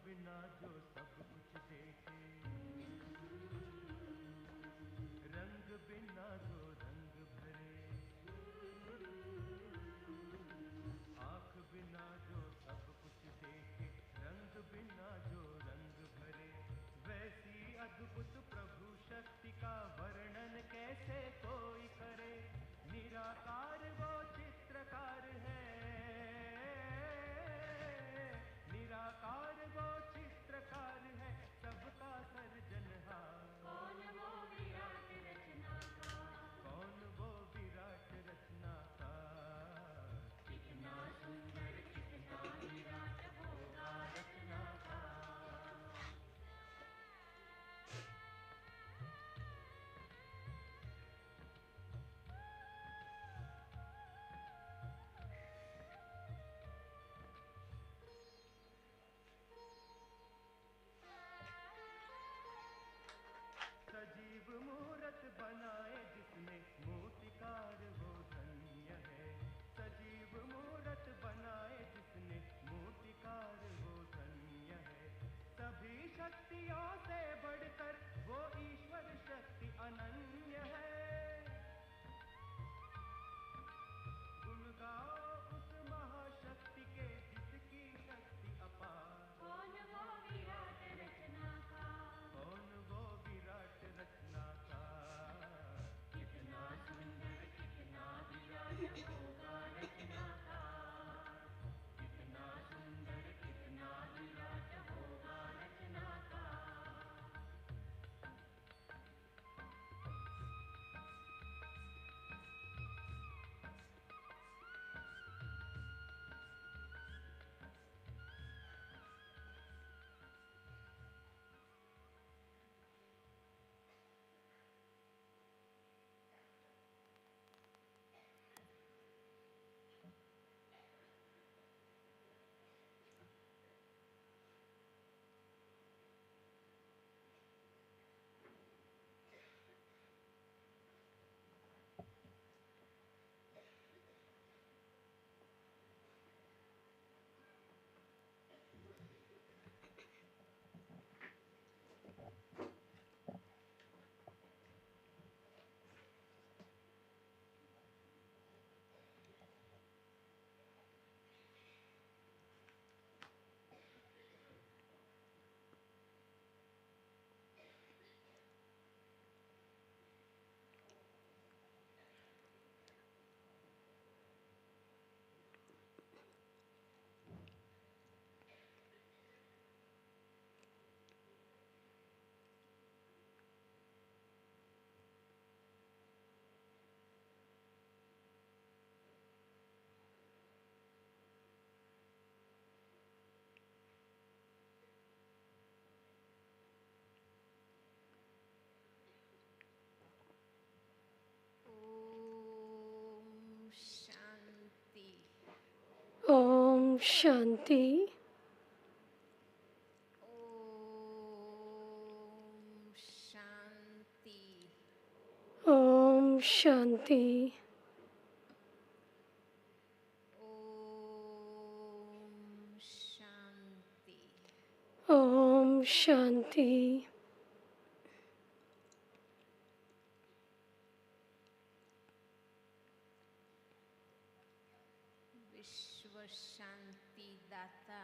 बिना जो सब कुछ देखे, रंग बिना जो रंग भरे, आँख बिना जो सब कुछ देखे, रंग बिना जो रंग भरे, वैसी अद्भुत प्रभु शक्ति का वर्णन कैसे कोई करे। निराकार वो चित्रकार है, निराकार वो चित्रकार है, सबका सर्जनहार। कौन वो विराट रचनाकार, कौन वो विराट रचनाकार, कितना सुंदर कितना विराट होगा रचनाकार। सजीव मूरत बनाए जिसने, मूर्तिकार वो धन्य है। सजीव मूरत बनाए जिसने, मूर्तिकार वो धन्य है। सभी शक्तियों से बढ़कर वो ईश्वर शक्ति अनन्य है। गुण गाओ उस महाशक्ति के जिसकी शक्ति अपार। कौन वो विराट रचनाकार, कौन वो विराट रचनाकार, कितना सुंदर कितना विराट होगा रचनाकार, कितना सुंदर कितना विराट होगा रचनाकार। ओम शांति। ओम शांति। ओम शांति। ओम शांति। ओम शांति। विश्व शांति दाता,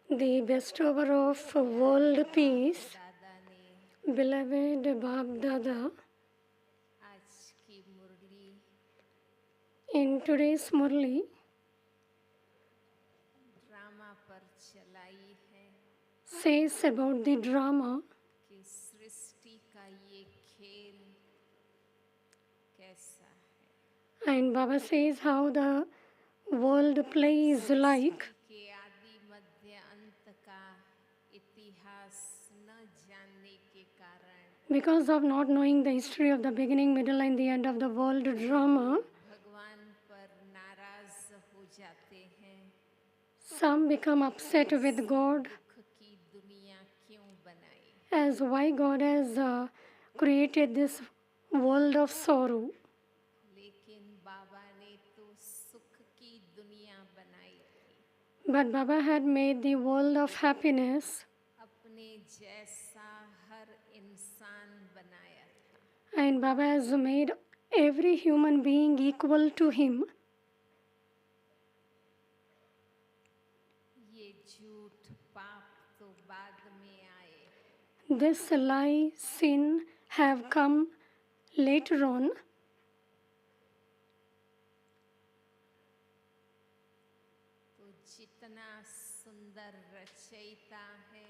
The bestower of world peace, दादा ने beloved Bab Dada, आज की मुरली in today's Murli ड्रामा पर चलाई है says about the drama कि सृष्टि का ये खेल कैसा है। and Baba says how the world plays like सृष्टि के आदि मध्य अंत का इतिहास न जानने के कारण because of not knowing the history of the beginning, middle and the end of the world drama. भगवान पर नाराज हो जाते हैं। Some become upset with God दुख की दुनिया क्यों बनाई, as why God has created this world of sorrow. लेकिन बाबा ने तो सुख की दुनिया बनाई थी। But Baba had made the world of happiness, अपने जैसा हर इंसान बनाया था। and Baba has made every human being equal to him. ये झूठ पाप तो बाद में आए, This lie, sin have come later on. तो जितना सुंदर रचयिता है,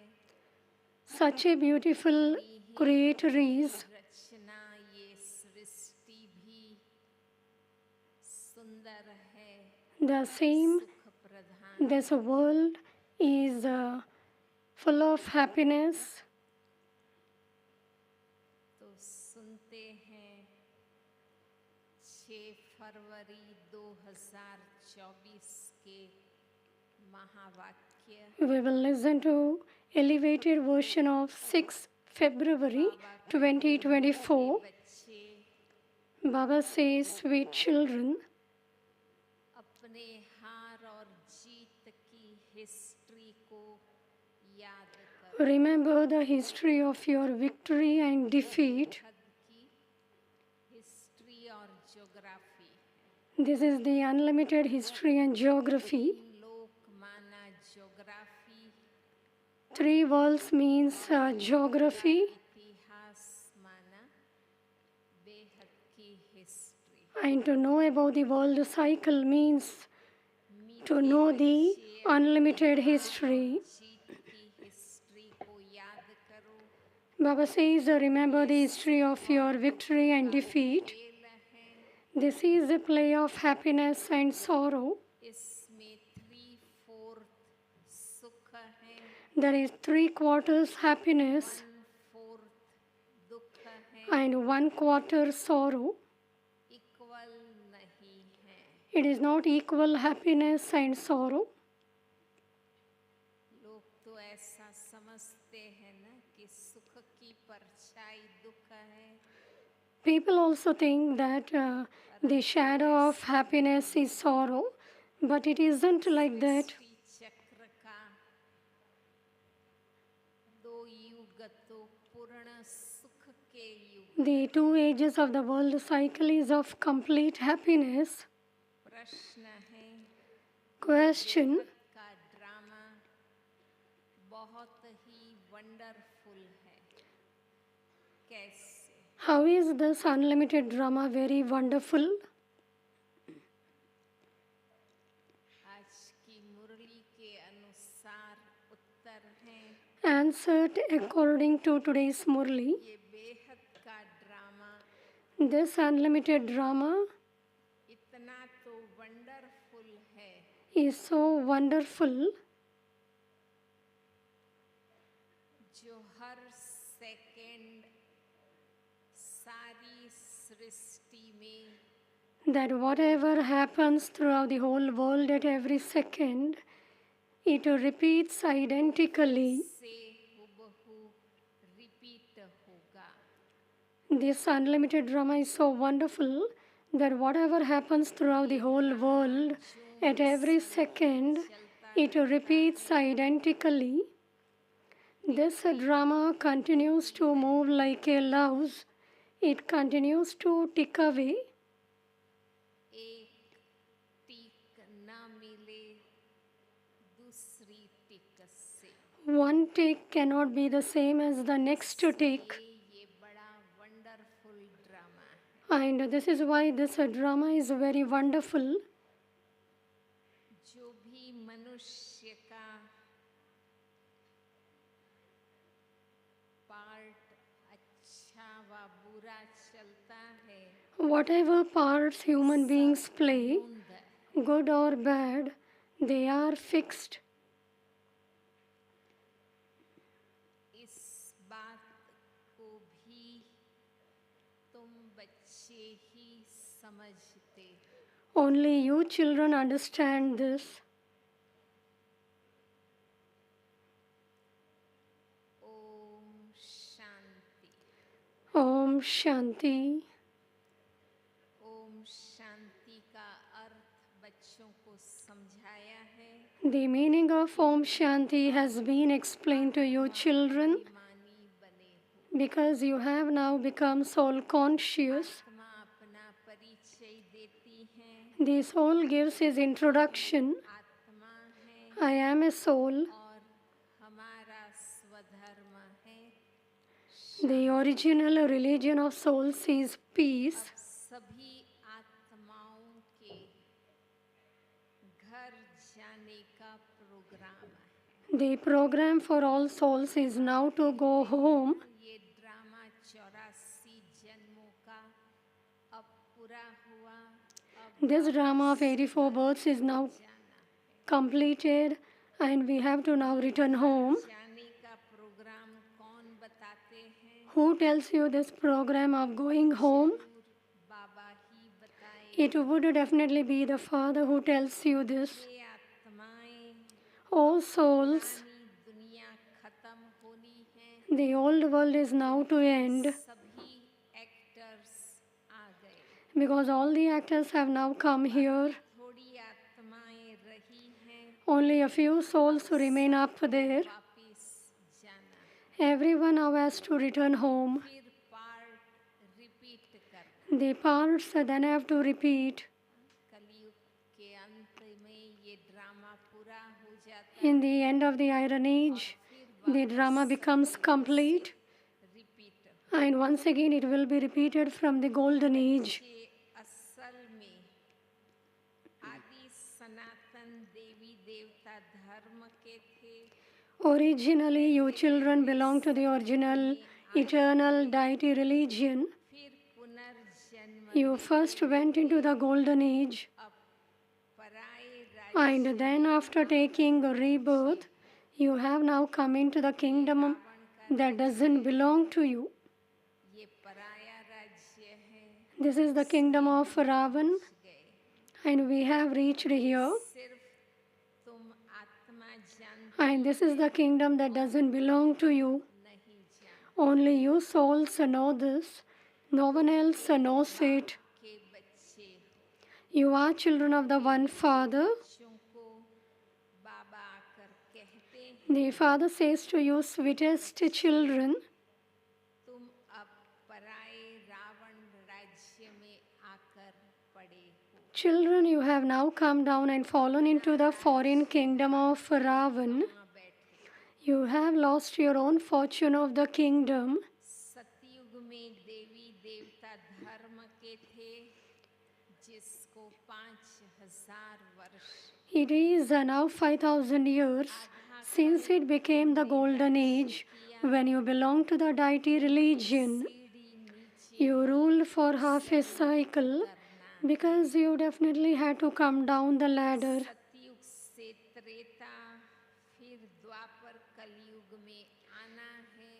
Such a beautiful creator is. रचना ये सृष्टि भी सुंदर है, The same, सुख प्रधान। this world is full of happiness. तो सुनते हैं 6 फरवरी 2024 के महावाक्य। We will listen to elevated version of 6 February 2024. बच्चे Baba says, sweet children, अपने हार और जीत की हिस्ट्री को याद करो। remember the history of your victory and defeat. हद की हिस्ट्री और ज्योग्राफी है। This is the unlimited history and geography. लोक माना ज्योग्राफी, 3 worlds means geography, इतिहास माना बेहद की history. and to know about the world cycle means to know the unlimited history. जीत की हिस्ट्री को याद करो। Baba says, remember the history of your victory and defeat. खेल है, This is a play of happiness and sorrow. इसमें 3/4 सुख है, There is 3/4 happiness 1/4 दुख है, and 1/4 sorrow. इक्वल नहीं है। It is not equal happiness and sorrow. लोग तो ऐसा समझते हैं ना कि सुख की परछाई दुख है, People also think that the shadow of happiness is sorrow, but it isn't like that. सृष्टि चक्र का 2 युग तो पूर्ण सुख के युग। The 2 ages of the world cycle is of complete happiness. प्रश्न है, Question, का ड्रामा बहुत ही वंडरफुल है, कैसे? how is this unlimited drama very wonderful? आज की मुरली के अनुसार उत्तर है, Answered according to today's Murli. ये बेहद का ड्रामा This unlimited drama इतना तो वंडरफुल है, is so wonderful जो हर सेकंड सारी सृष्टि में that whatever happens throughout the whole world at every second, it repeats identically. से हुबहू रिपीट होगा। This unlimited drama is so wonderful that whatever happens throughout the whole world at every second, it repeats identically. This drama continues to move like a louse. It continues to tick away. एक टिक न मिले दूसरी टिक से, One tick cannot be the same as the next tick. ये बड़ा wonderful drama है। And this is why this drama is very wonderful. जो भी मनुष्य का पार्ट अच्छा व बुरा चलता है, Whatever parts human beings play, धुंध good or bad, they are fixed. इस बात को भी तुम बच्चे ही समझते। Only you children understand this. Om Shanti. Om Shanti. Om Shanti का अर्थ बच्चों को समझाया है। The meaning of Om Shanti has been explained to you, children, अभिमानी बने हो। because you have now become soul conscious. आत्मा अपना परिचय देती है, The soul gives his introduction. आत्मा है I am a soul. और हमारा स्वधर्म है। The original religion of souls is peace. अब सभी आत्माओं के घर जाने का प्रोग्राम है। The program for all souls is now to go home. ये ड्रामा 84 जन्मों का अब पूरा हुआ। अब This drama of 84 births is now completed and we have to now return home. जाने का प्रोग्राम कौन बताते हैं? Who tells you this program of going home? बाबा ही बताए। It would definitely be the Father who tells you this. ये आत्माएं O souls, पुरानी दुनिया खत्म होनी है। the old world is now to end सभी एक्टर्स आ गए। because all the actors have now come here. थोड़ी आत्माएं रही हैं, Only a few souls remain up there. वापिस जाना। Everyone now has to return home. फिर पार्ट रिपीट करना। The parts then have to repeat. कलयुग के अंत में ये ड्रामा पूरा हो जाता In the end of the Iron Age, the drama becomes complete, है। Repeat and once again it will be repeated from the Golden Age. ये असल में आदि सनातन देवी देवता धर्म के थे। Originally, you children belong to the original eternal deity religion. फिर पुनर्जन्म You first went into the Golden Age, अब पराये राज्य and then after taking a rebirth, you have now come into the kingdom that doesn't belong to you. ये पराया राज्य है। This is the kingdom of Ravan, गए and we have reached here. सिर्फ तुम आत्मा जानते And this is the kingdom that doesn't belong to you. नहीं जानते Only you souls know this. No one else knows it. के बच्चे हो। You are children of the one Father. बच्चों को बाबा आकर कहते हैं The Father says to you, sweetest children, तुम अब पराये रावण राज्य में आकर पड़े हो। children, you have now come down and fallen into the foreign kingdom of Ravan. वहाँ बैठे You have lost your own fortune of the kingdom. सतयुग में देवी देवता धर्म के थे, जिसको 5000 वर्ष It is now 5,000 years since it became the Golden Age when you belong to the deity religion. सीढ़ी नीचे You ruled for half a cycle because you definitely had to come down the ladder. सतयुग से त्रेता फिर द्वापर कलयुग में आना है,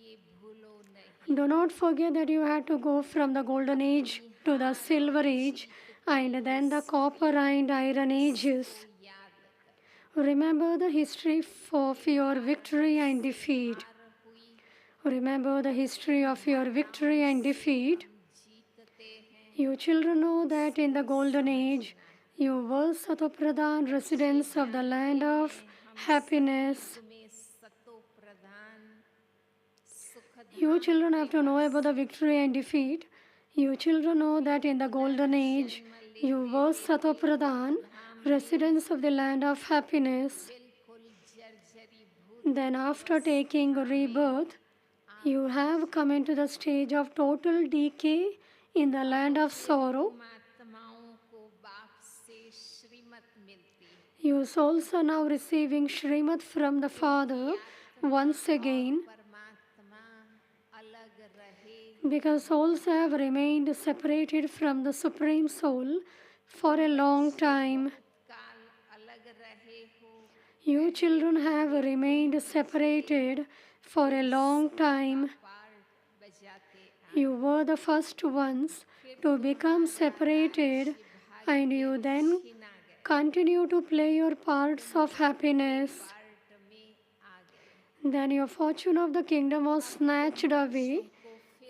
ये भूलो नहीं। Do not forget that you had to go from the Golden Age to the Silver Age and then the Copper and Iron Ages. याद कर Remember the history of your victory and defeat. हुई Remember the history of your victory and defeat. जीतते हैं। You children know that in the Golden Age, you were Satopradhan, residents of the land of happiness. में सतो प्रधान सुखद You children have to know about the victory and defeat. You children know that in the Golden Age, you were Satopradhan, residents of the land of happiness. बिल्कुल जर्जरी भूत Then, after taking rebirth, you have come into the stage of total decay in the land of sorrow. आत्माओं को बाप से श्रीमत मिलती है। You souls are now receiving Srimad from the Father once again परमात्मा अलग रहे, because souls have remained separated from the Supreme Soul for a long time. काल अलग रहे हो। You children have remained separated for a long time. Part बजाते You were the first ones to become separated, and you then ना गए, continue to play your parts of happiness. Part में आ गए। Then your fortune of the kingdom was snatched away.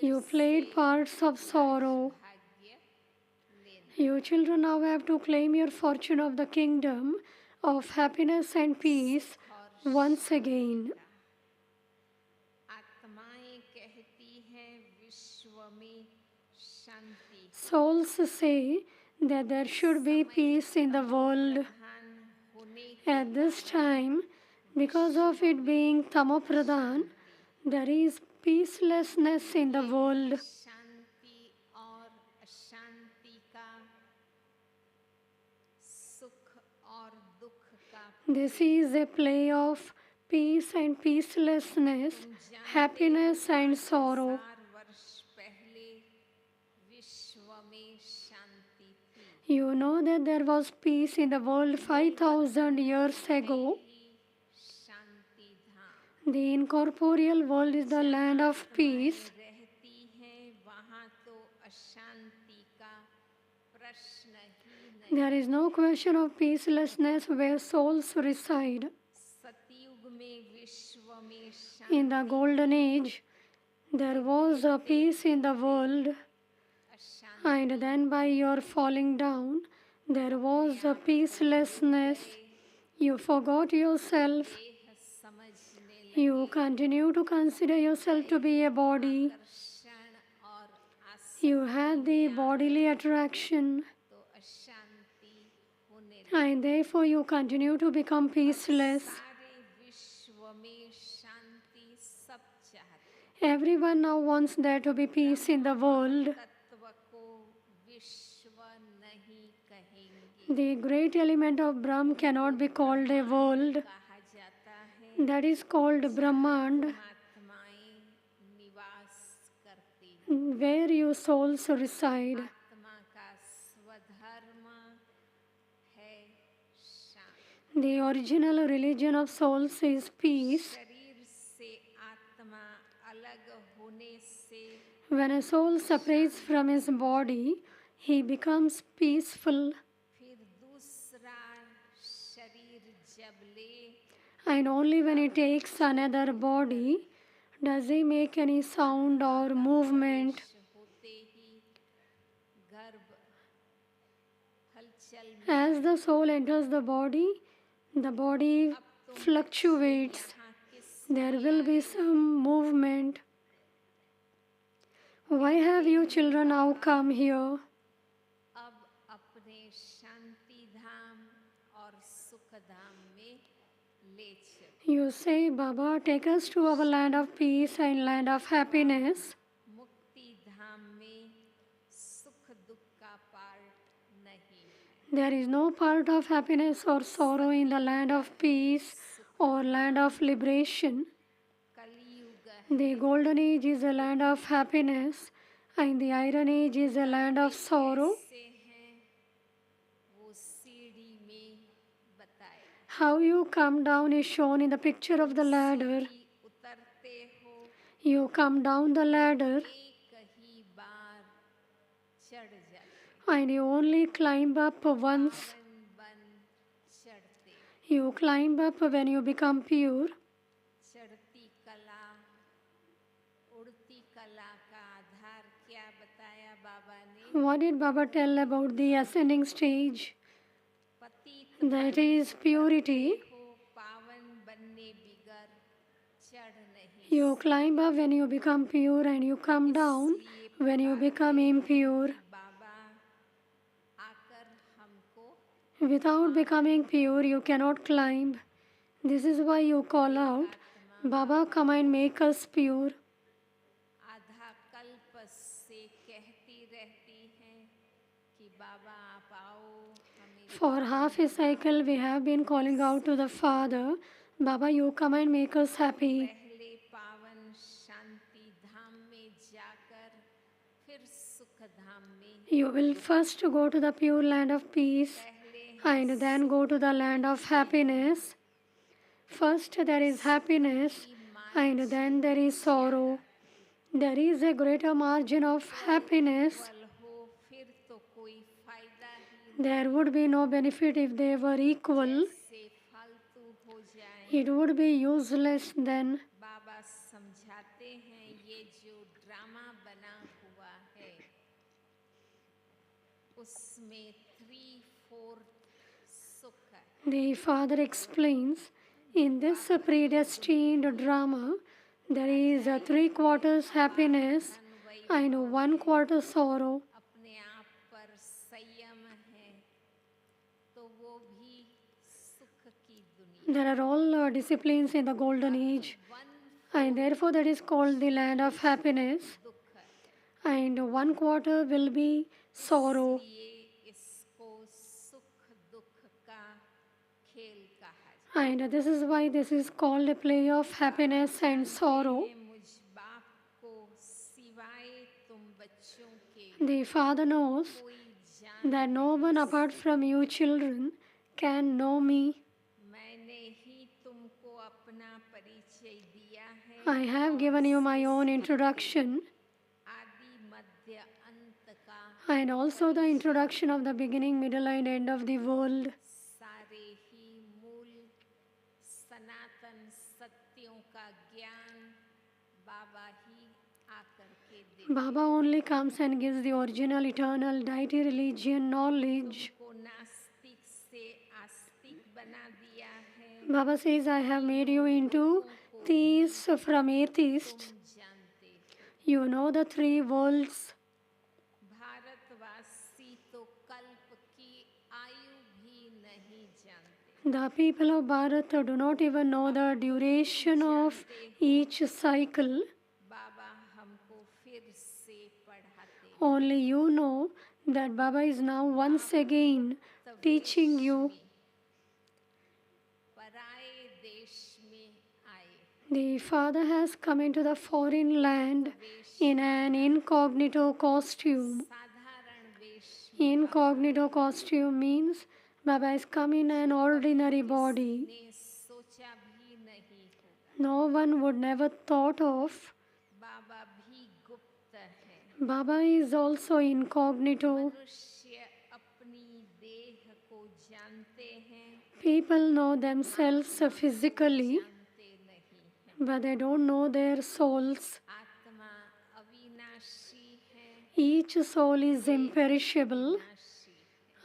You played parts of sorrow. भाग्य लेना You children now have to claim your fortune of the kingdom of happiness and peace once again. आत्माएं कहती हैं विश्व में शांति Souls say that there should be peace in the world. प्रधान होने At this time, because of it being Tamopradhan, there is peacelessness in the world. शांति और अशांति का सुख और दुख का This is a play of peace and peacelessness, happiness and sorrow. 4 वर्ष पहले विश्व में शांति थी You know that there was peace in the world 5,000 years ago. Shanti Dham The incorporeal world is the land of peace. रहती हैं वहाँ तो अशांति का प्रश्न ही नहीं There is no question of peacelessness where souls reside. सतयुग में विश्व में शांति In the golden age, there was a peace in the world, अशांति and then by your falling down, there was a peacelessness. You forgot yourself. देह समझने लगे You continue to consider yourself to be a body. आकर्षण और आसक्ति You had the bodily attraction, तो अशांति होने लगी and therefore you continue to become peaceless. सारे विश्व में शांति सब चाहते हैं Everyone now wants there to be peace in the world. तत्व को विश्व नहीं कहेंगे The great element of Brahm cannot be called a world. कहा जाता है That is called Brahmand, आत्माएं निवास करती हैं where you souls reside. आत्मा का स्वधर्म है शांति The original religion of souls is peace. शरीर से आत्मा अलग होने से When a soul separates from his body, he becomes peaceful. फिर दूसरा शरीर जब ले And only when he takes another body does he make any sound or movement. होते ही गर्भ हलचल में As the soul enters the body fluctuates. यहाँ किस There will be some movement. Why have you children now come here? अब अपने शांति धाम और सुख धाम में ले चलो You say, Baba, take us to our land of peace and land of happiness. मुक्ति धाम में सुख दुख का पार्ट नहीं है There is no part of happiness or sorrow in the land of peace or land of liberation. कलयुग है The golden age is a land of happiness and the iron age is a land of sorrow. से हैं वो सीढ़ी में बताए How you come down is shown in the picture of the ladder. कि उतरते हो You come down the ladder एक ही बार चढ़ जाते and you only climb up once. बन चढ़ते You climb up when you become pure. चढ़ती कला उड़ती कला का आधार क्या बताया बाबा ने What did Baba tell about the ascending stage? पतित That is purity. हो पावन बनने बिगर चढ़ नहीं You climb up when you become pure and you come down when you become impure. बाबा आकर हमको Without becoming pure, you cannot climb. This is why you call out, Baba, come and make us pure. आधा कल्प से कहती रहती हैं कि बाबा आप आओ हमें For half a cycle, we have been calling out to the Father, Baba, you come and make us happy. पहले पावन शांति धाम में जाकर फिर सुख धाम में You will first go to the pure land of peace पहले and then go to the land of happiness. First there is happiness and then there is sorrow. There is a greater margin of happiness. फल हो फिर तो कोई फायदा ही There would be no benefit if they were equal. से फालतू हो जाए It would be useless then. बाबा समझाते हैं ये जो ड्रामा बना हुआ है उसमें 3/4 सुख The father explains, in this predestined drama, there is a 3/4 happiness and 1/4 sorrow. अपने आप पर संयम है तो वो भी सुख की दुनिया There are all disciplines in the golden age, and therefore that is called the land of happiness, दुख है and 1/4 will be sorrow. इसलिए इसको सुख दुख का खेल कहा जाता And this is why this is called a play of happiness and sorrow. है मुझ बाप को सिवाय तुम बच्चों के The father knows कोई जान that no one apart from you children can know me. मैंने ही तुमको अपना परिचय दिया है I have given you my own introduction आदि मध्य अंत का and also the introduction of the beginning, middle, and end of the world. सारे ही मूल सनातन सत्यों का ज्ञान बाबा ही आकर के दे Baba only comes and gives the original, eternal, deity, religion, knowledge. को नास्तिक से आस्तिक बना दिया है Baba says, I have made you into theists from atheists. तुम जानते हो You know the three worlds. भारतवासी तो कल्प की आयु भी नहीं जानते The people of Bharat do not even know the duration of each cycle. बाबा हमको फिर से पढ़ाते Only you know that Baba is now once again teaching you. पराए देश में आए The father has come into the foreign land in an incognito costume. साधारण वेश Incognito costume means Baba has come in an ordinary body. ने सोचा भी नहीं होगा No one would never thought of. बाबा भी गुप्त है Baba is also incognito. मनुष्य अपनी देह को जानते हैं People know themselves physically, जानते नहीं हैं but they don't know their souls. आत्मा अविनाशी है Each soul is imperishable नाशी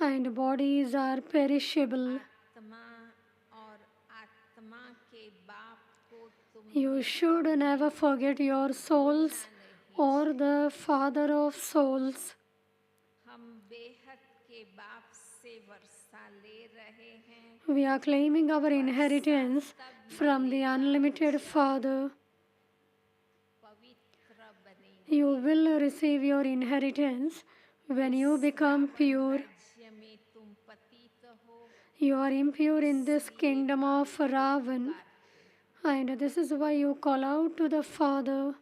है and bodies are perishable. आत्मा और आत्मा के बाप को तुम You should never forget your souls or the Father of souls. हम बेहद के बाप से वर्षा ले रहे हैं We are claiming our inheritance from the unlimited Father. पवित्र बने You will receive your inheritance when you become pure. राज्य में तुम पतित हो You are impure in this kingdom of Ravan, and this is why you call out to the Father.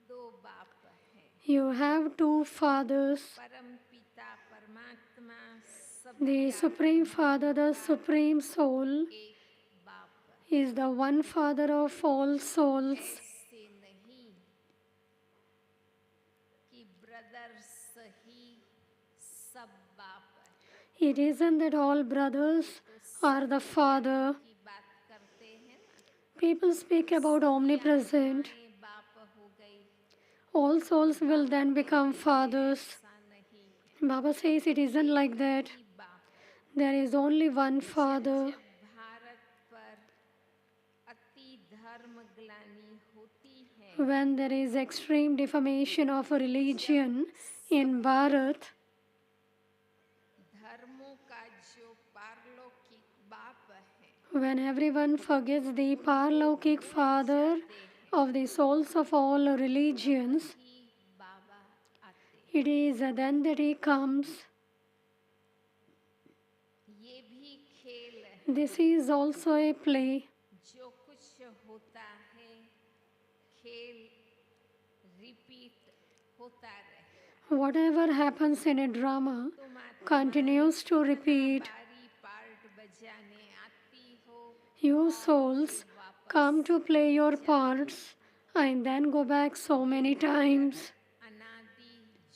दो बाप हैं You have two fathers. परम पिता परमात्मा सब The Supreme Father, the Supreme Soul, एक बाप है is the one Father of all souls. ऐसे नहीं कि ब्रदर्स ही सब बाप है It isn't that all brothers are the Father. की बात करते हैं ना People speak about omnipresent. ये बाप हो गई All souls will then become fathers. ऐसा नहीं Baba says it isn't like that. कि बाप There is only one Father. जब भारत पर अति धर्म ग्लानि होती है When there is extreme defamation of a religion in Bharat, धर्मों का जो पारलौकिक बाप है when everyone forgets the Parlokik Father of the souls of all religions, ही बाबा आते it is then that he comes. ये भी खेल है This is also a play. जो कुछ होता है खेल रिपीट होता रहे Whatever happens in a drama तुम आत्मा continues to repeat. बारी पार्ट बजाने आती हो You souls come to play your parts and then go back so many times. अनादि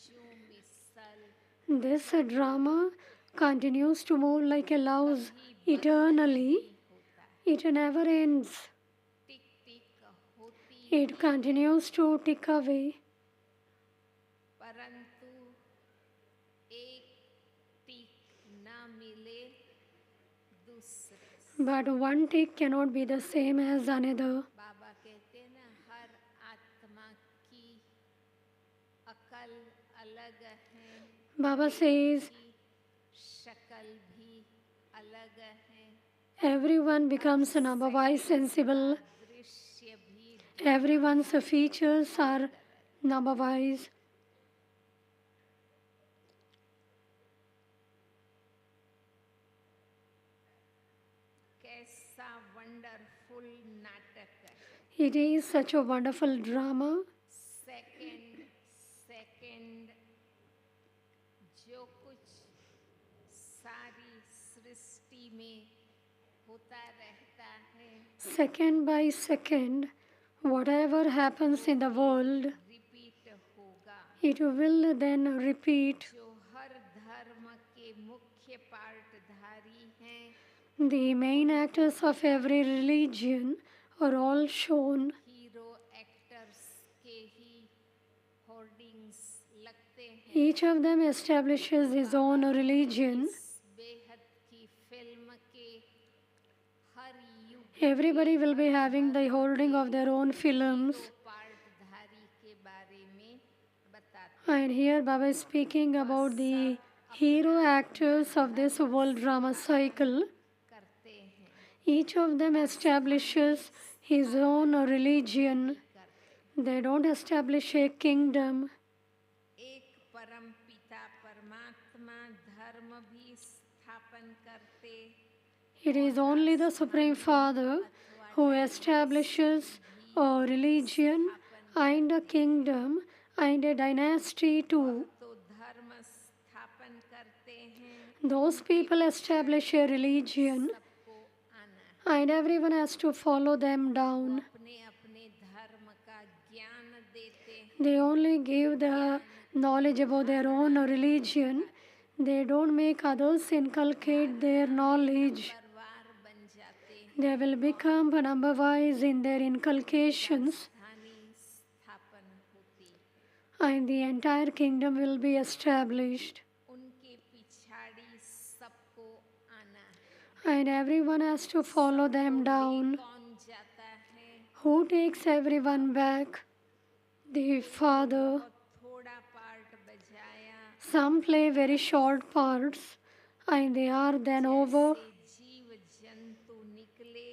जो मिसल This drama continues to move like a louse eternally. It never ends. टिक टिक होती It continues to tick away. परंतु एक टिक न मिले दूसरे से। But one tick cannot be the same as another. बाबा कहते हैं ना, हर आत्मा की अकल अलग है, Baba says की शक्ल भी अलग है, everyone becomes number wise sensible. दृश्य भी Everyone's features are number wise. कैसा वंडरफुल नाटक है। It is such a wonderful drama. Second second जो कुछ सारी सृष्टि में होता रहता है, Second by second, whatever happens in the world, repeat होगा। it will then repeat. जो हर धर्म के मुख्य पार्टधारी हैं, The main actors of every religion are all shown. Hero actors के ही होर्डिंग्स लगते हैं। Each of them establishes his own religion. इस बेहद की फिल्म के हर युग Everybody will be having the holding of their own films. पार्टधारी के बारे में बताते And here Baba is speaking about the hero actors of this world drama cycle. करते हैं, Each of them establishes his own religion. करते। They don't establish a kingdom. एक परम पिता परमात्मा धर्म भी स्थापन करते, It is only the Supreme Father who establishes a religion and a kingdom and a dynasty too. तो धर्म स्थापन करते हैं, Those people establish a religion सबको आना है। and everyone has to follow them down. अपने अपने धर्म का ज्ञान देते हैं, They only give the knowledge about their own religion. They don't make others inculcate their knowledge. परिवार बन जाते हैं, They will become number wise in their inculcations धानी स्थापन होती है। and the entire kingdom will be established. उनके पिछाड़ी सबको आना है। And everyone has to follow them down. कौन जाता है? Who takes everyone back? The Father. और थोड़ा पार्ट बजाया, Some play very short parts and they are then over. से जीव जंतु निकले,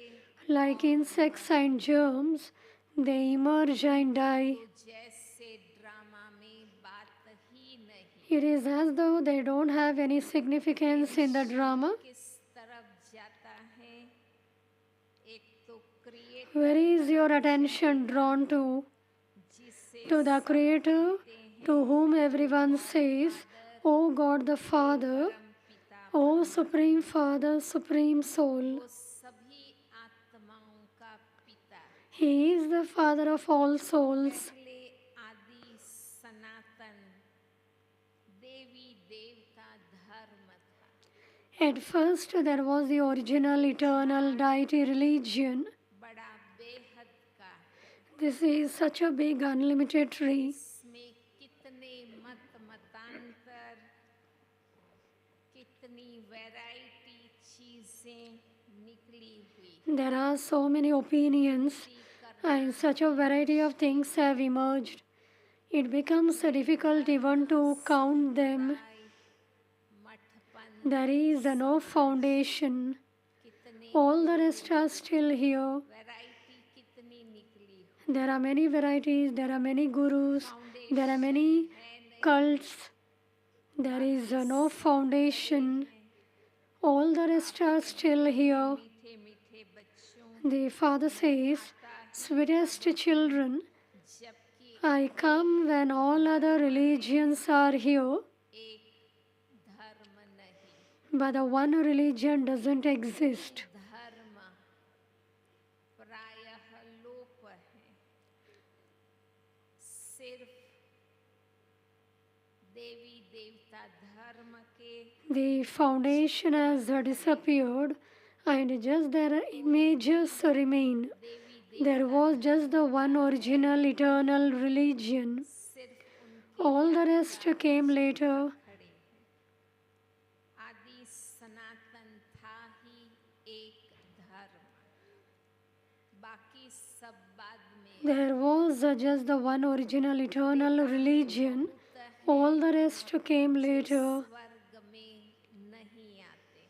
Like insects and germs, they emerge and die. तो जैसे ड्रामा में बात ही नहीं। It is as though they don't have any significance in the drama. किस तरफ जाता है? एक तो create Where is your attention drawn to? जिसे To the Creator, to whom everyone says, O God the Father, पिता O Supreme Father, Supreme Soul. वो सभी आत्माओं का पिता है। He is the Father of all souls. पहले आदि सनातन देवी देवता धर्म था, At first, there was the original eternal deity religion. बड़ा बेहद का है। This is such a big unlimited tree. इसमें कितने मतांतर, कितनी वैरायटी चीजें निकली हुई। There are so many opinions and such a variety of things have emerged. It becomes difficult even to count them. मठपन There is no foundation. कितने All the rest are still here. Variety कितनी निकली हुई। There are many varieties, there are many gurus, there are many cults. There is no foundation. All the rest are still here. मीठे मीठे बच्चों, The Father says, sweetest children, जबकि I come when all other religions are here, एक धर्म नहीं, but the one religion doesn't exist. धर्म प्रायः लोप है। सिर्फ देवी देवता धर्म के The foundation has disappeared and just their images remain. There was just the one original eternal religion. सिर्फ उनके All the rest came later. खड़े हैं। आदि सनातन था ही There was just the one original eternal religion. All the rest came later. स्वर्ग में नहीं आते,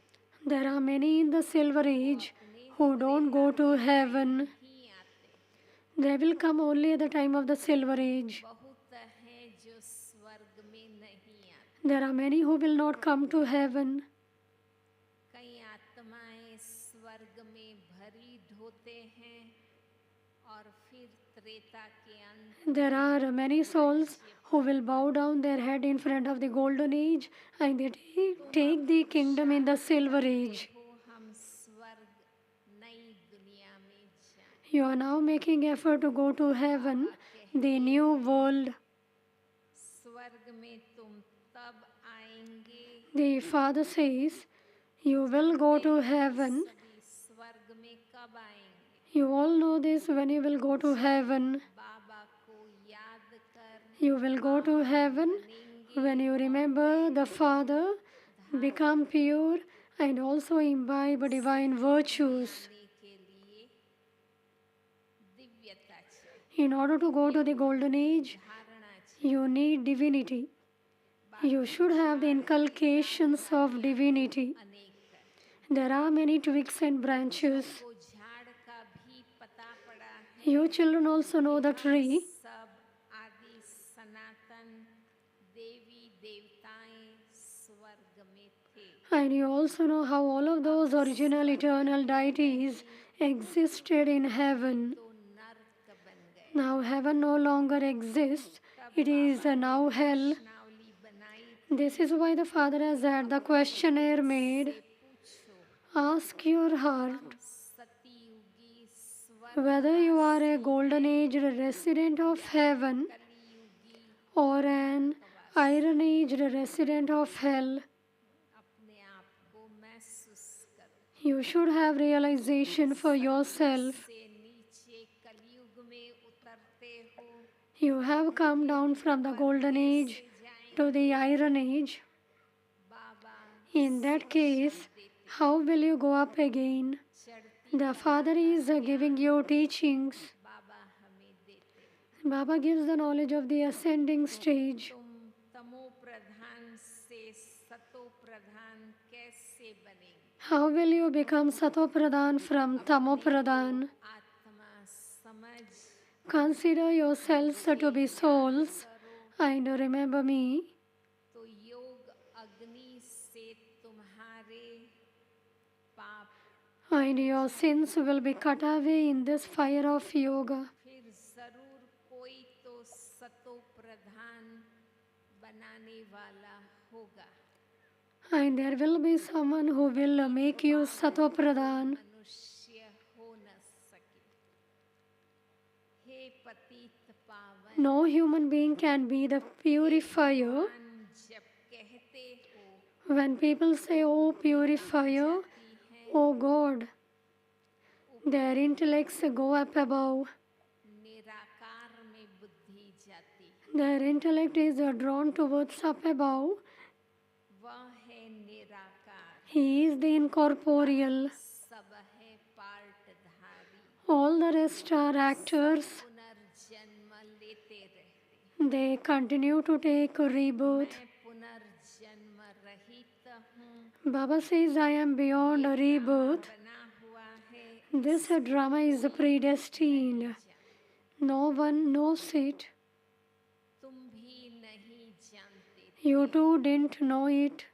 There are many in the Silver Age who don't go to heaven. नहीं आते। They will come only at the time of the Silver Age. बहुत हैं जो स्वर्ग में नहीं आते। There are many who will not come to heaven. कई आत्माएं स्वर्ग में भरी ढोते हैं और फिर त्रेता के अंत There are many souls who will bow down their head in front of the Golden Age and they take the kingdom in the Silver Age. को हम स्वर्ग नई दुनिया में जाएं। You are now making effort to go to heaven, the new world. स्वर्ग में तुम तब आएंगे The Father says, you will go to heaven. सभी स्वर्ग में कब आएंगे? You all know this when you will go to heaven. बाबा को याद कर You will go to heaven when you remember the Father, become pure, and also imbibe divine virtues. आने के लिए दिव्यता चाहिए, In order to go to the Golden Age, धारणा चाहिए। you need divinity. You should have the inculcations of divinity. अनेक है। There are many twigs and branches. को झाड़ का भी पता पड़ा है। You children also know the tree. सब आदि सनातन देवी देवताएं स्वर्ग में थे। And you also know how all of those original eternal deities existed in heaven. तो नर्क बन गए। Now heaven no longer exists. It is now hell. Navali बनाई This is why the Father has had the questionnaire made. पूछो Ask your heart सतयुगी स्वर्ग whether you are a Golden Age resident of heaven कलियुगी or an Iron Age resident of hell. अपने आप को महसूस करो। You should have realization for yourself. से नीचे कलयुग में उतरते हो, You have come down from the Golden Age to the Iron Age. Baba In that case, how will you go up again? चढ़ती The Father is giving you teachings. बाबा हमें देते। Baba gives the knowledge of the ascending stage. तुम तमो प्रधान से सतो प्रधान कैसे बनेंगे? How will you become Sato Pradhan from Tamo Pradhan? आत्मा समझ Consider yourselves to be souls and remember me. तो योग अग्नि से तुम्हारे पाप And your sins will be cut away in this fire of yoga. फिर जरूर कोई तो सतो प्रधान बनाने वाला होगा। And there will be someone who will make you Sato Pradhan. मनुष्य हो न सके। हे पतित पावन No human being can be the purifier. जब कहते हो When people say, oh purifier, oh God, their intellects go up above. निराकार में बुद्धि जाती, Their intellect is drawn towards up above. वह है निराकार, He is the incorporeal. सब है पार्टधारी, All the rest are actors. पुनर्जन्म लेते रहते। They continue to take rebirth. मैं पुनर्जन्म रहित हूँ, Baba says, I am beyond rebirth. बना हुआ है This drama is predestined. No one knows it. तुम भी नहीं जानते। You too didn't know it.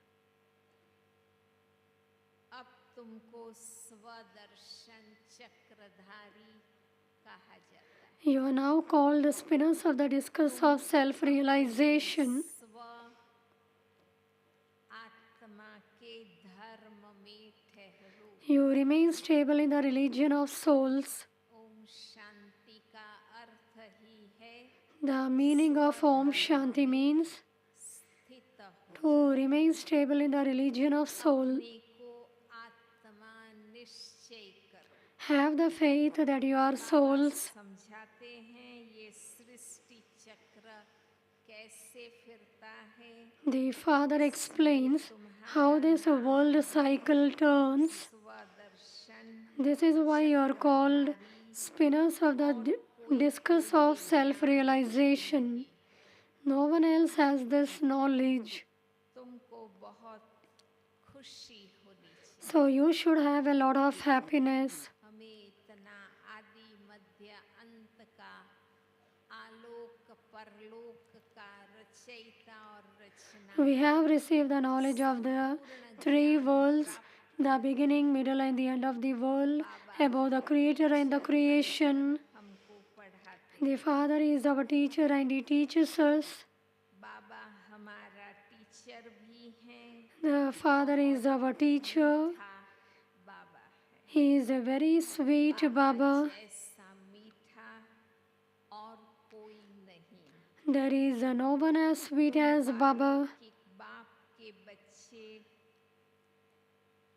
अब तुमको स्वदर्शन चक्रधारी कहा जाता है। You are now called the spinners of the discus of self-realization. स्व आत्मा के धर्म में ठहरो। You remain stable in the religion of souls. Om Shanti का अर्थ ही है The meaning of Om Shanti means स्थित हो। to remain stable in the religion of soul. अपने को आत्मा निश्चय करो। Have the faith that you are souls. समझाते हैं ये सृष्टि चक्र कैसे फिरता है। The Father explains how this world cycle turns. स्वदर्शन This is why you are called spinners of the discuss of self-realization. No one else has this knowledge. तुमको बहुत खुशी होनी चाहिए। So you should have a lot of happiness. हमें इतना आदि मध्य अंत का आलोक परलोक का रचयिता और रचना We have received the knowledge of the three worlds, the beginning, middle, and the end of the world, about the Creator and the creation. हमको पढ़ाते। The Father is our teacher and He teaches us. बाबा हमारा teacher भी हैं। The Father is our teacher. था बाबा है। He is a very sweet Baba. जैसा मीठा और कोई नहीं। There is no one as sweet as Baba. कि बाप के बच्चे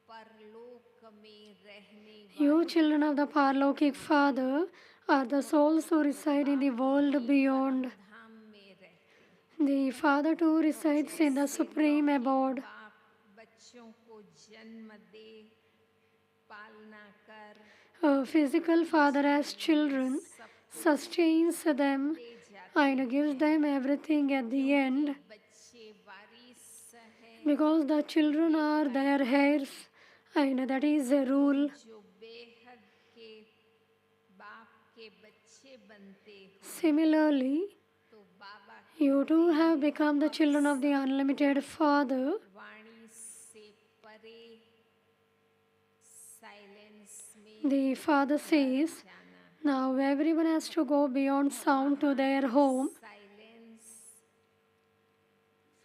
परलोक में रहने You children of the Parlokik Father are the souls who reside in the world beyond. धाम में रहते। The Father too resides in the supreme abode. बाप बच्चों को जन्म दे पालना कर A physical father as children sustains them and gives them everything at the end, बच्चे वारिस है because the children are their heirs, and that is a rule. जो बेहद के बाप के बच्चे बनते हो Similarly, तो बाबा you too have become the children of the unlimited Father. वाणी से परे साइलेंस में The Father says, जाना। now everyone has to go beyond sound to their home. Silence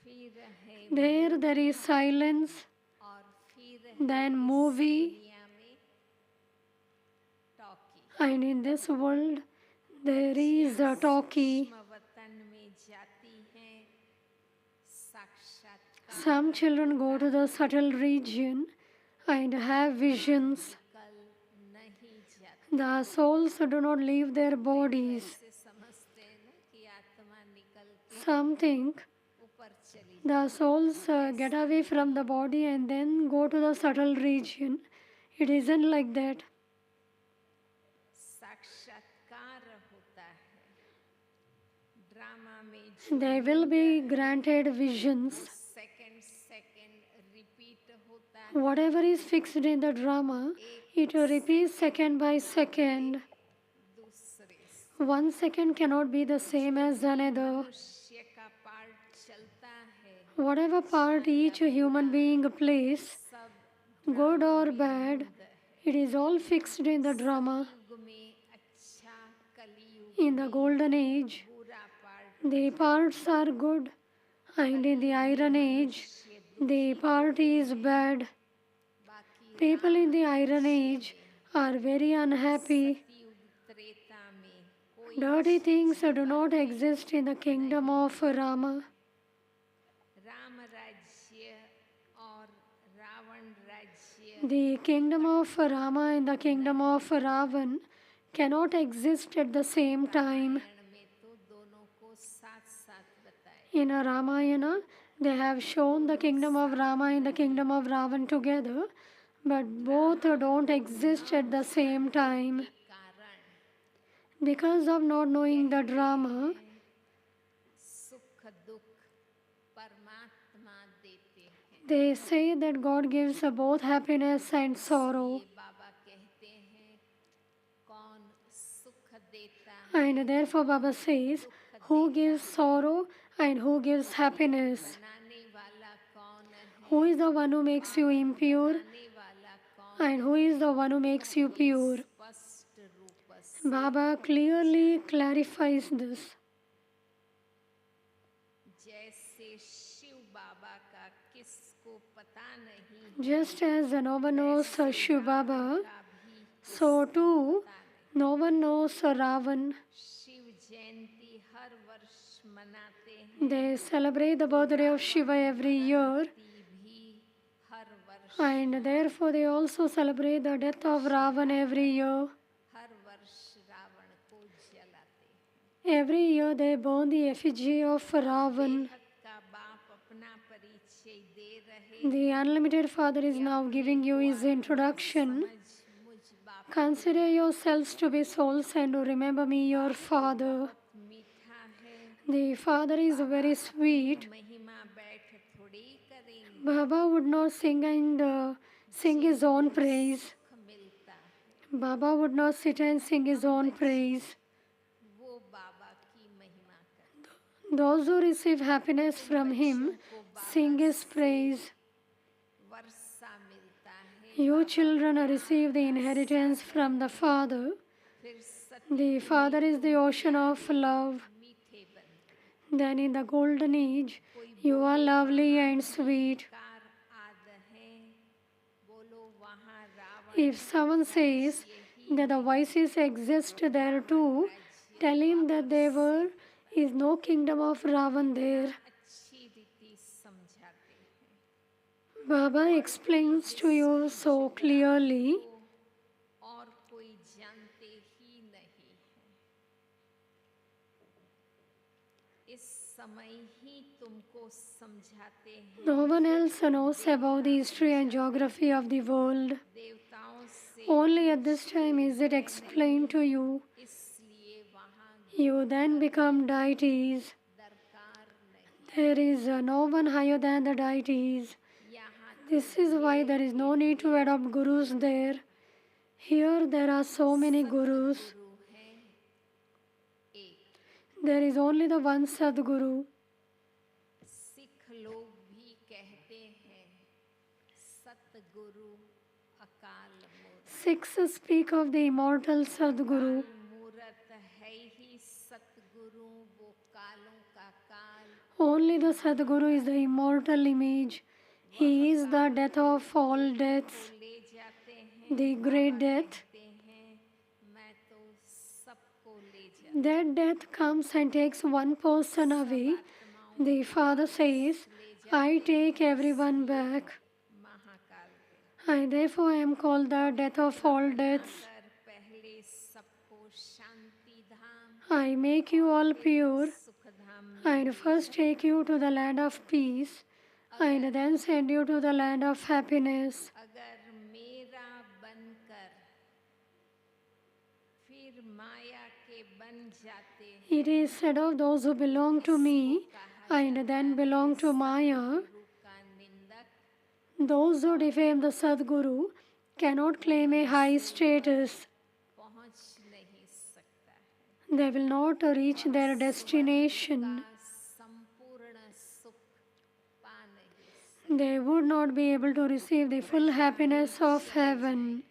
फिर है There is silence, और फिर then movie, दुनिया में talkie and in this world there is a talkie. वतन में जाती हैं साक्षात्कार Some children go to the subtle region and have visions. कल नहीं जाती। The souls do not leave their bodies. से समझते हैं ना कि आत्मा निकल के Some think ऊपर चली the souls get away from the body and then go to the subtle region. It isn't like that. साक्षात्कार होता है ड्रामा में जो They will be granted visions. Second second repeat होता है Whatever is fixed in the drama, it repeats second by second. दूसरे से। 1 second cannot be the same as another. मनुष्य का पार्ट चलता है Whatever part each human being plays, सब good or bad, it is all fixed in the drama. युग में अच्छा कलयुग In the golden age, बुरा part the parts are good, and in the iron age, the part is bad. बाकी People in the iron age are very unhappy. युग त्रेता में कोई Dirty things do not exist in the kingdom of Rama. Ram राज्य और रावण राज्य The kingdom of Rama and the kingdom of Ravan cannot exist at the same time. Ramayan में तो दोनों को साथ साथ बताए In a Ramayana, they have shown the kingdom of Rama and the kingdom of Ravan together, but both don't exist at the same time. कारण Because of not knowing the drama, सुख दुख परमात्मा देते हैं they say that God gives both happiness and sorrow. ये बाबा कहते हैं कौन सुख देता है And therefore Baba says, who gives sorrow and who gives happiness? बनाने वाला कौन है Who is the one who makes you impure बनाने वाला कौन and who is the one who makes you pure? स्पष्ट रूप से Baba clearly clarifies this. जैसे शिव बाबा का किसको पता नहीं Just as no one knows Shiv Baba, का भी so too no one knows Ravan. Shiv Jayanti हर वर्ष मनाते हैं They celebrate the birthday of Shiva every year, ती भी हर वर्ष and therefore they also celebrate the death of Ravan every year. हर वर्ष रावण को जलाते हैं Every year they burn the effigy of Ravan. बेहद का बाप अपना परिचय दे रहे The unlimited Father is now giving you his introduction. समझ मुझ बाप Consider yourselves to be souls and to remember me, your Father. मीठा है, The Father is very sweet. महिमा बैठ थोड़ी करेंगे, Baba would not sing his own praise. सुख मिलता है, Baba would not sit and sing his own praise. वो बाबा की महिमा करते, Those who receive happiness from him sing his praise. वर्षा मिलता है, You children receive the inheritance from the Father. फिर सत्य The Father is the ocean of love. मीठे बनते, Then in the golden age, you are lovely and sweet. Car आद है, बोलो वहाँ Ravan If someone says that the vices exist there too, tell him that there is no kingdom of Ravan there. अच्छी रीति समझाते हैं, Baba explains to you so clearly. और कोई जानते ही नहीं है, इस समय ही तुमको समझाते हैं, No one else knows about the history and geography of the world. देवताओं से Only at this time is it explained to you. इसलिए वहाँ You then become deities. दरकार नहीं, There is no one higher than the deities. यहाँ This is why there is no need to adopt gurus there. Here there are so many gurus. गुरु है एक, There is only the one Sadguru. Sikh लोग भी कहते हैं सतगुरु अकाल मूरत, Sikhs speak of the immortal Sadguru. मूरत है ही सतगुरु, वो कालों का काल, Only the Sadguru is the immortal image. He is the death of all deaths, ले जाते हैं, the great death. कहते हैं मैं तो सबको ले जा, That death comes and takes one person away. The Father says, I take everyone back. Mahakal के I therefore am called the death of all deaths. कर पहले सबको शांति धाम I make you all pure सुख धाम and first take you to the land of peace and then send you to the land of happiness. अगर मेरा बनकर फिर माया के बन जाते हैं, It is said of those who belong to me and then belong to Maya, गुरु का निंदक those who defame the Sadguru cannot claim a high status. पहुंच नहीं सकता है, They will not reach their destination. का संपूर्ण सुख पा नहीं सकता, They would not be able to receive the full happiness of heaven.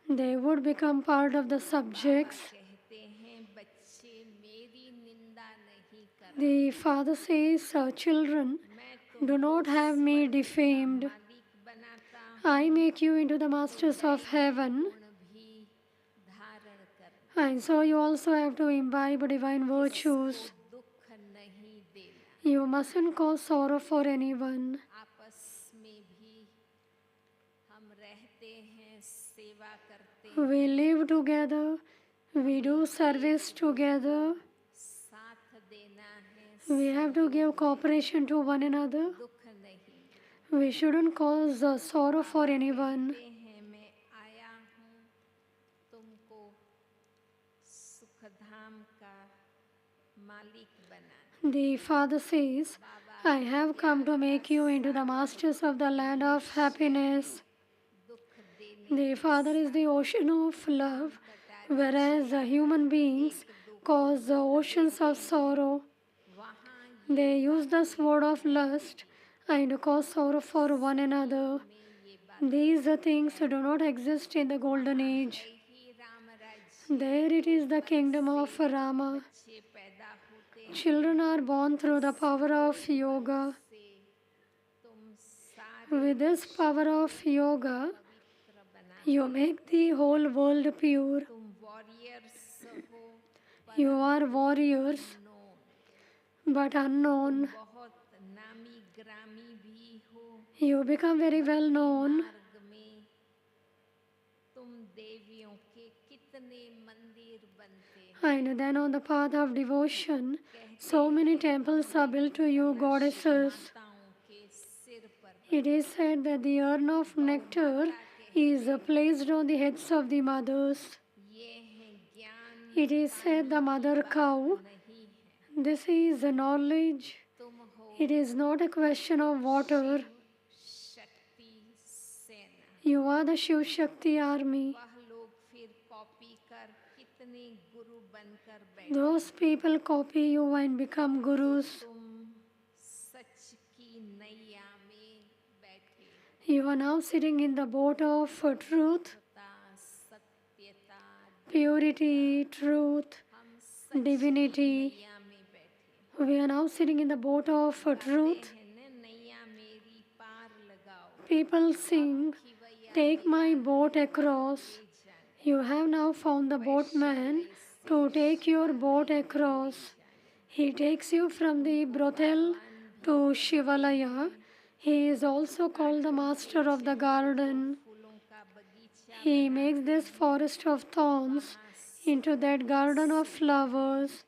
They would become part of the subjects. कहते हैं बच्चे मेरी निंदा नहीं कर, The Father says, children, मैं तो do not have me defamed. मालिक बनाता I make you into the masters of heaven, गुण भी धारण कर, and so you also have to imbibe divine virtues. दुख नहीं देना, You mustn't cause sorrow for anyone. आपस में भी हम रहते हैं, सेवा करते हैं, We live together, we do service together, साथ देना है, we have to give cooperation to one another. दुख नहीं, We shouldn't cause sorrow for anyone. कहते हैं मैं आया हूँ तुमको सुखधाम का मालिक बनाने, The Father says, I have come to make you into the masters of the land of happiness. दुख देने The Father is the ocean of love, whereas the human beings cause the oceans of sorrow. वहाँ They use the sword of lust and cause sorrow for one another. ये बात These things do not exist in the golden age. ही राम राज्य There it is the kingdom of Rama. से पैदा होते Children are born through the power of yoga. से तुम सारे With this power of yoga, पवित्र बना, you make the whole world pure. तुम वॉरियर्स हो You are warriors, no, but unknown. बहुत नामी ग्रामी भी हो, You become very well known. मार्ग में तुम देवियों के कितने मंदिर बनते हैं, And then on the path of devotion, so many temples are built to you, goddesses. माताओं के सिर पर It is said that the urn of nectar is placed on the heads of the mothers. ये हैं ज्ञान It is said the mother cow. नहीं है, This is the knowledge. तुम हो It is not a question of water. शक्ति सेना। You are the Shiv Shakti army. वह लोग फिर कॉपी कर कितने गुरु बनकर बैठे, Those people copy you and become gurus. तुम सच की नैया में बैठे, You are now sitting in the boat of truth, सत्यता purity, truth, हम सच divinity. नैया में बैठे। We are now sitting in the boat of truth. नैया मेरी पार लगाओ, People sing, take my boat across. You have now found the boatman to take your boat across. He takes you from the brothel to Shivalaya. He is also called the master of the garden. फूलों का बगीचा He makes this forest of thorns into that garden of flowers.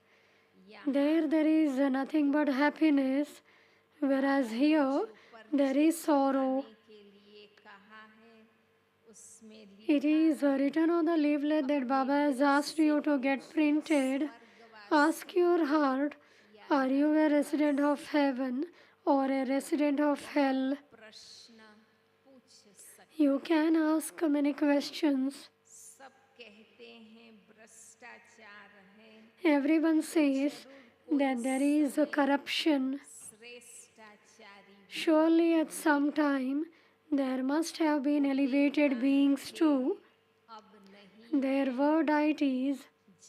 There is nothing but happiness, whereas here there is sorrow. के लिए कहा है, उसमें It is written on the leaflet that Baba has asked you to get printed. Ask your heart, are you a resident of heaven or a resident of hell? प्रश्न पूछ सकते। You can ask many questions. सब कहते हैं भ्रष्टाचार है, Everyone says that there is a corruption. श्रेष्ठाचारी Surely at some time there must have been elevated beings too. अब नहीं, There were deities,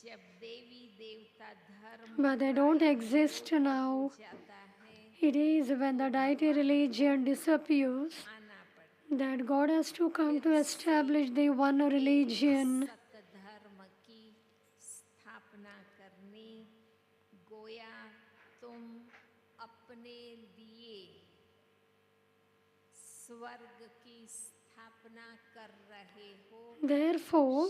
जब देवी देवता धर्म but they don't exist now. जाता है, It is when the deity religion disappears आना पड़ता that God has to come to establish the one religion. सत धर्म की स्थापना करनी। गोया तुम अपने लिए स्वर्ग की स्थापना कर रहे हो, Therefore,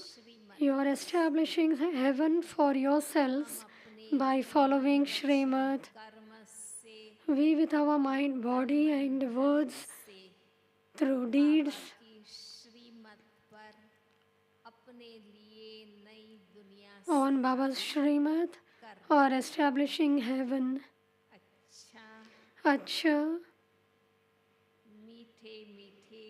you are establishing heaven for yourselves by following Srimad. कर्म से We with our mind, body and words, से through deeds, की श्रीमत पर अपने लिए नई दुनिया on Baba's Srimad, or establishing heaven. अच्छा Acha, मीठे मीठे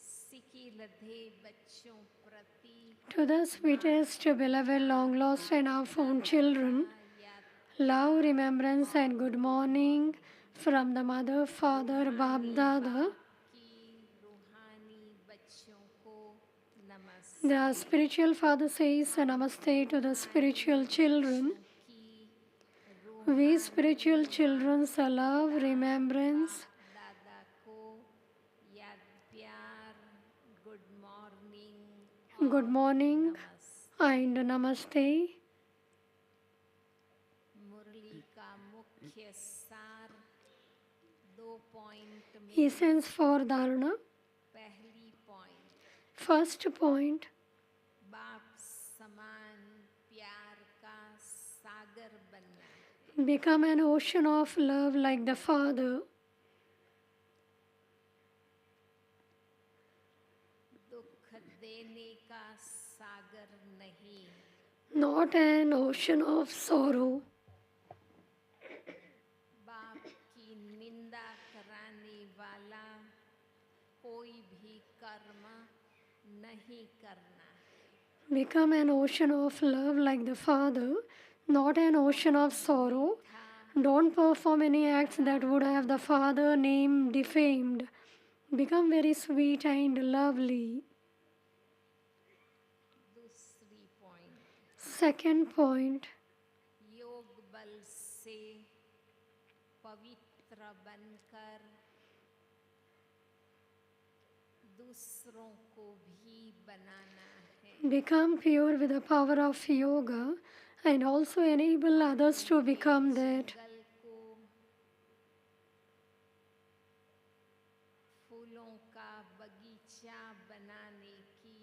सिकी लधे बच्चों प्रति to the sweetest, beloved, long lost and now found children, love, remembrance, and good morning from the Mother, Father, Bab Dada. की रूहानी बच्चों को नमस्ते The spiritual father says namaste to the spiritual children. की रूह We spiritual children love, remembrance, दादा को याद प्यार good morning good morning, and namaste. मुरली का मुख्य सार 2 पॉइंट में। Essence for Dharana. पहली पॉइंट, First point, बाप समान प्यार का सागर बनना। become an ocean of love like the Father. दुख देने का सागर नहीं, Not an ocean of sorrow. बाप की निंदा कराने वाला कोई भी कर्म नहीं करना है। Become an ocean of love like the Father, not an ocean of sorrow. Don't perform any acts that would have the Father name defamed. Become very sweet and lovely. दूसरी पॉइंट, Second point, योग बल से पवित्र बनकर दूसरों को भी बनाना है। become pure with the power of yoga and also enable others to become that. गल को फूलों का बगीचा बनाने की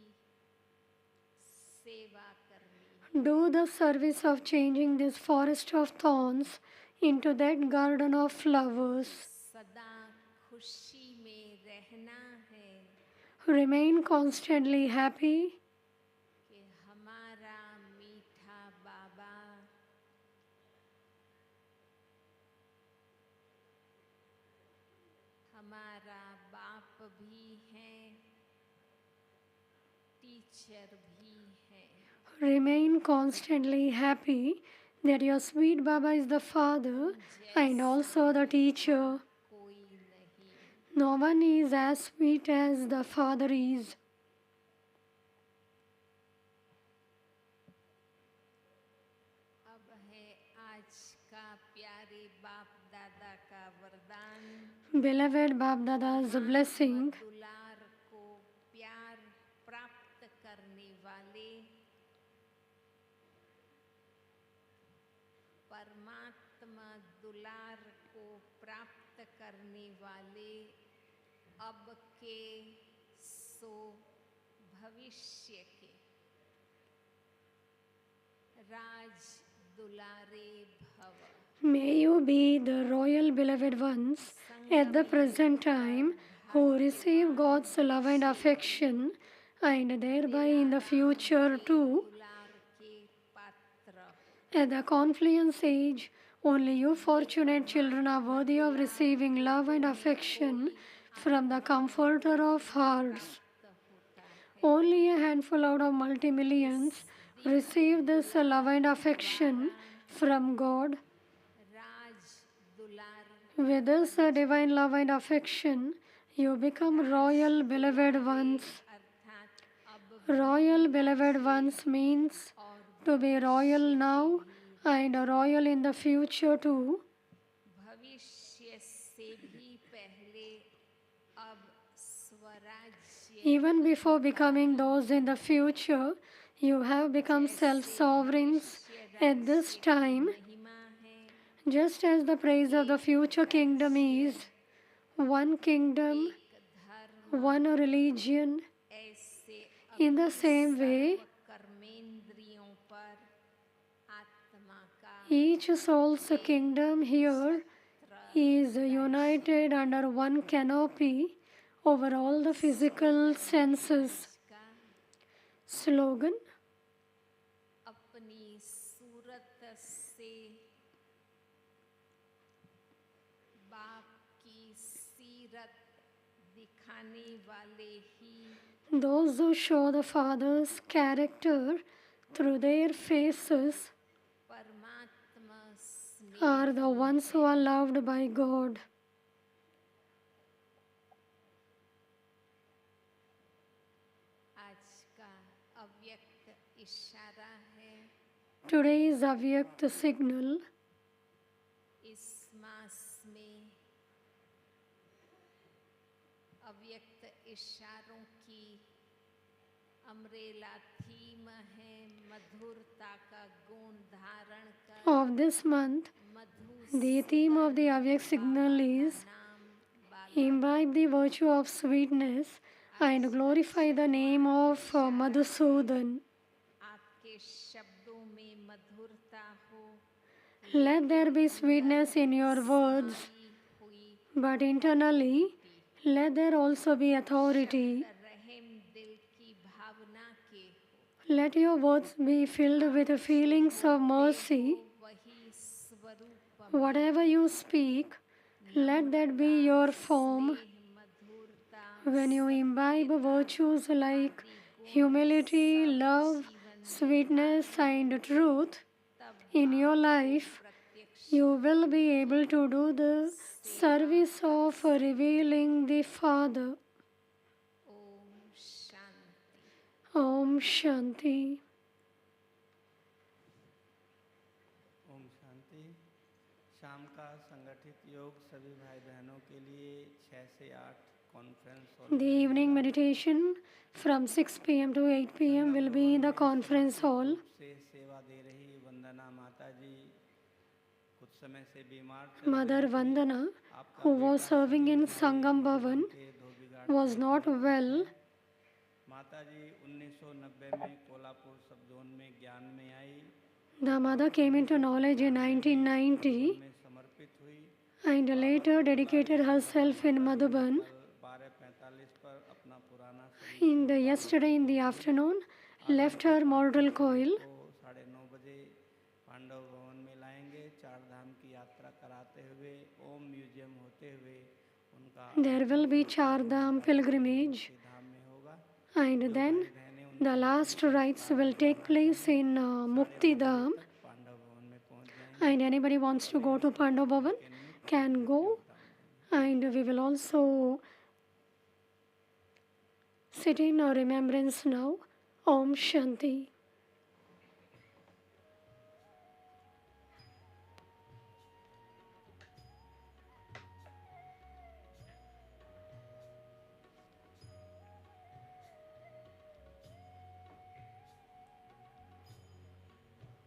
सेवा करनी। Do the service of changing this forest of thorns into that garden of flowers. सदा खुशी में रहना है, remain constantly happy कि हमारा मीठा बाबा हमारा बाप भी है, टीचर भी है। Remain constantly happy that your sweet Baba is the Father and also the teacher. कोई नहीं। No one is as sweet as the Father is. अब है आज का प्यारे बाप दादा का वरदान। Beloved Bab Dada's blessing. दुलार को प्यार प्राप्त करने वाले परमात्मा दुलार को प्राप्त करने वाले अब के सो भविष्य के राज दुलारे भव। May you be the royal beloved ones at the present time who receive God's love and affection and thereby in the future too. दुलार के पात्र At the confluence age, only you fortunate children are worthy of receiving love and affection from the Comforter of hearts. Only a handful out of multi-millions receive this love and affection from God. राज दुलार With this divine love and affection, you become royal beloved ones. अर्थात अब Royal beloved ones means to be royal now and royal in the future too. भविष्य से भी पहले अब स्वराज्य Even before becoming those in the future, you have become self-sovereigns at this time, महिमा है। just as the praise of the future kingdom is one kingdom, धर्म one religion. ऐसे In the same way, कर्मेंद्रियों पर आत्मा का each soul's kingdom here is united under one canopy over all the physical senses. का Slogan: अपनी सूरत से बाप की सीरत दिखाने वाले ही those who show the Father's character through their faces परमात्मा स्नेह are the ones who are loved by God. आज का अव्यक्त इशारा है। Today's Avyakt signal. इस मास में अव्यक्त इशारों की अमरेला थीम है मधुरता का गुण धारण कर Of this month, Madhu the theme of the Avyakt signal is नाम बाला imbibe the virtue of sweetness and glorify the name of Madhusudan. आपके शब्दों में मधुरता हो Let there be sweetness in your words, हुई but internally, let there also be authority. रहम दिल की भावना के हो Let your words be filled with feelings of mercy. वही स्वरूप Whatever you speak, let that be your form. मधुरता When you imbibe virtues like humility, love, sweetness, and truth in your life, you will be able to do the service of revealing the Father. Om Shanti. Om Shanti. Om Shanti. शाम का संगठित योग सभी भाई बहनों के लिए 6 से 8 conference hall The evening meditation from 6 p.m. to 8 p.m. will be in the conference hall. से सेवा दे रही वंदना माता जी कुछ समय से बीमार चल Mother Vandana, who was serving in Sangam Bhavan, के धोबीघाट was not well. माता जी 1990 में कोल्हापुर सब जोन में ज्ञान में आई The mother came into knowledge in 1990 में समर्पित हुई। and later dedicated herself in Madhuban. 12:45 पर अपना पुराना yesterday in the afternoon, left her mortal coil. को 9:30 बजे पांडव भवन में लाएंगे। चार धाम की यात्रा कराते हुए ओम म्यूजियम होते हुए उनका There will be Char Dham pilgrimage, धाम में होगा। and then the last rites will take place in Mukti Dham. Pandav भवन में पहुंच जाएंगे। And anybody wants to go to Pandav Bhavan can go. And we will also sit in our remembrance now. Om Shanti.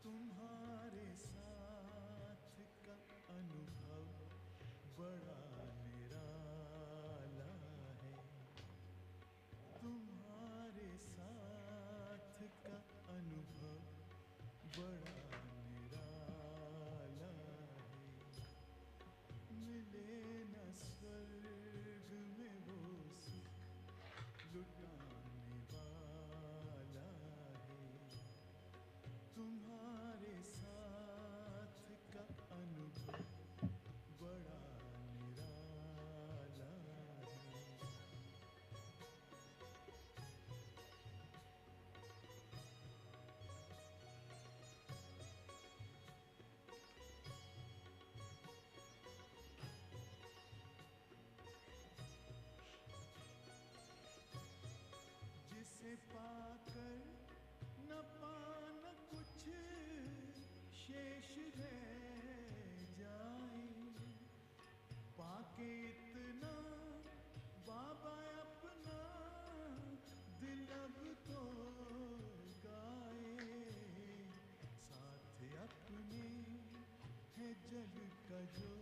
तुम्हारे साथ का अनुभव बड़ा निराला है। तुम्हारे साथ का अनुभव बड़ा निराला है। मिले न स्वर्ग में वो सुख लुटाने वाला है। तुम्हारे साथ का अनुभव बड़ा निराला है। जिसे पाकर न पाना कुछ शेष रह जाए। पाके इतना बाबा अपना दिल अब तो गाए। साथ अपने है जग का जो